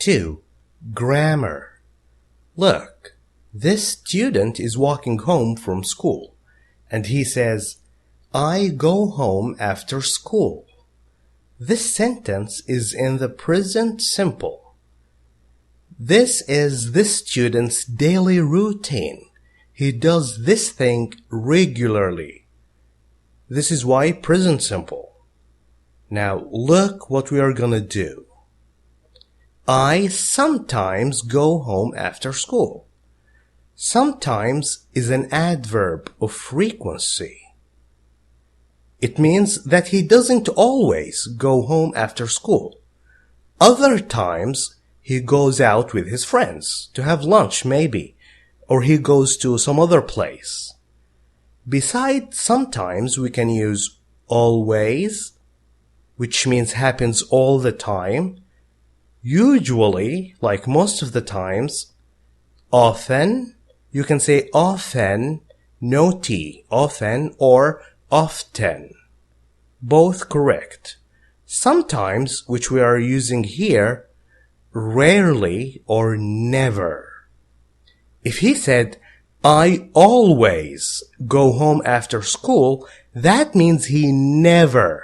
2. Grammar. Look, this student is walking home from school, and he says, I go home after school. This sentence is in the present simple. This is this student's daily routine. He does this thing regularly. This is why present simple. Now look what we are gonna do. I sometimes go home after school. Sometimes is an adverb of frequency. It means that he doesn't always go home after school. Other times he goes out with his friends to have lunch maybe, or he goes to some other place. Besides sometimes we can use always, which means happens all the time, usually, like most of the times, often, you can say often, no T, often, or often. Both correct. Sometimes, which we are using here, rarely or never. If he said, I always go home after school, that means he never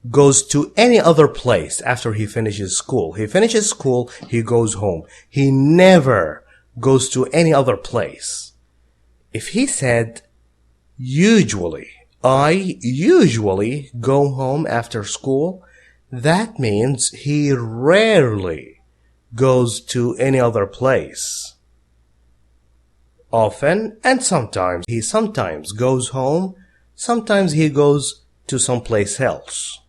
goes to any other place after he finishes school. He finishes school, he goes home. He never goes to any other place. If he said, usually, I usually go home after school, that means he rarely goes to any other place. Often and sometimes. He sometimes goes home, sometimes he goes to someplace else.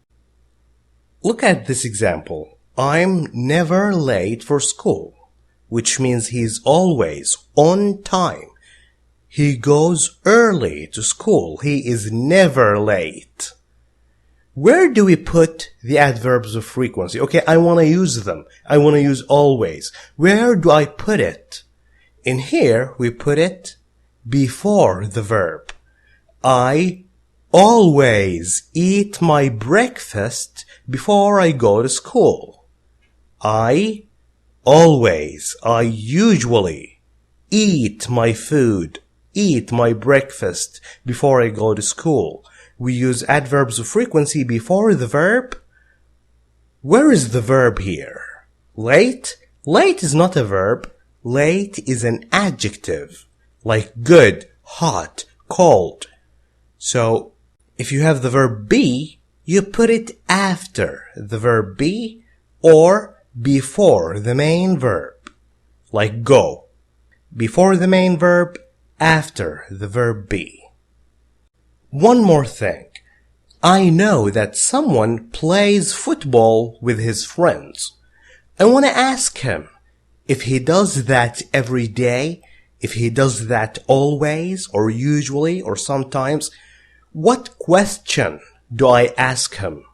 Look at this example. I'm never late for school, which means he's always on time. He goes early to school. He is never late. Where do we put the adverbs of frequency? Okay, I want to use them. I want to use always. Where do I put it? In here, we put it before the verb. I always eat my breakfast before I go to school. I usually eat my food, eat my breakfast before I go to school. We use adverbs of frequency before the verb. Where is the verb here? Late? Late is not a verb. Late is an adjective, like good, hot, cold. So, if you have the verb be, you put it after the verb be or before the main verb, like go. Before the main verb, after the verb be. One more thing. I know that someone plays football with his friends. I want to ask him if he does that every day, if he does that always or usually or sometimes. What question do I ask him?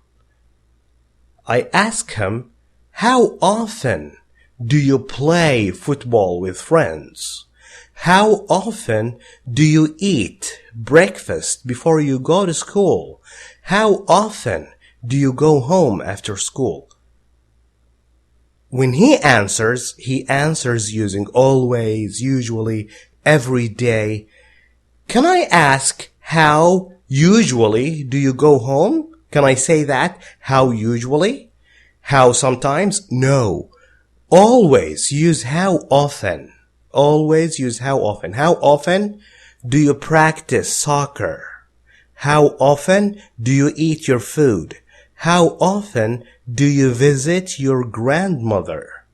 I ask him, how often do you play football with friends? How often do you eat breakfast before you go to school? How often do you go home after school? When he answers using always, usually, every day. Can I ask, how usually do you go home? Can I say that? How usually? How sometimes? No. Always use how often. Always use how often. How often do you practice soccer? How often do you eat your food? How often do you visit your grandmother?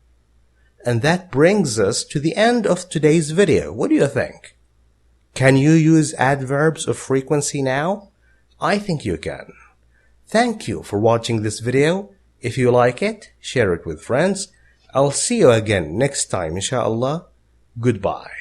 And that brings us to the end of today's video. What do you think? Can you use adverbs of frequency now? I think you can. Thank you for watching this video. If you like it, share it with friends. I'll see you again next time, inshallah. Goodbye.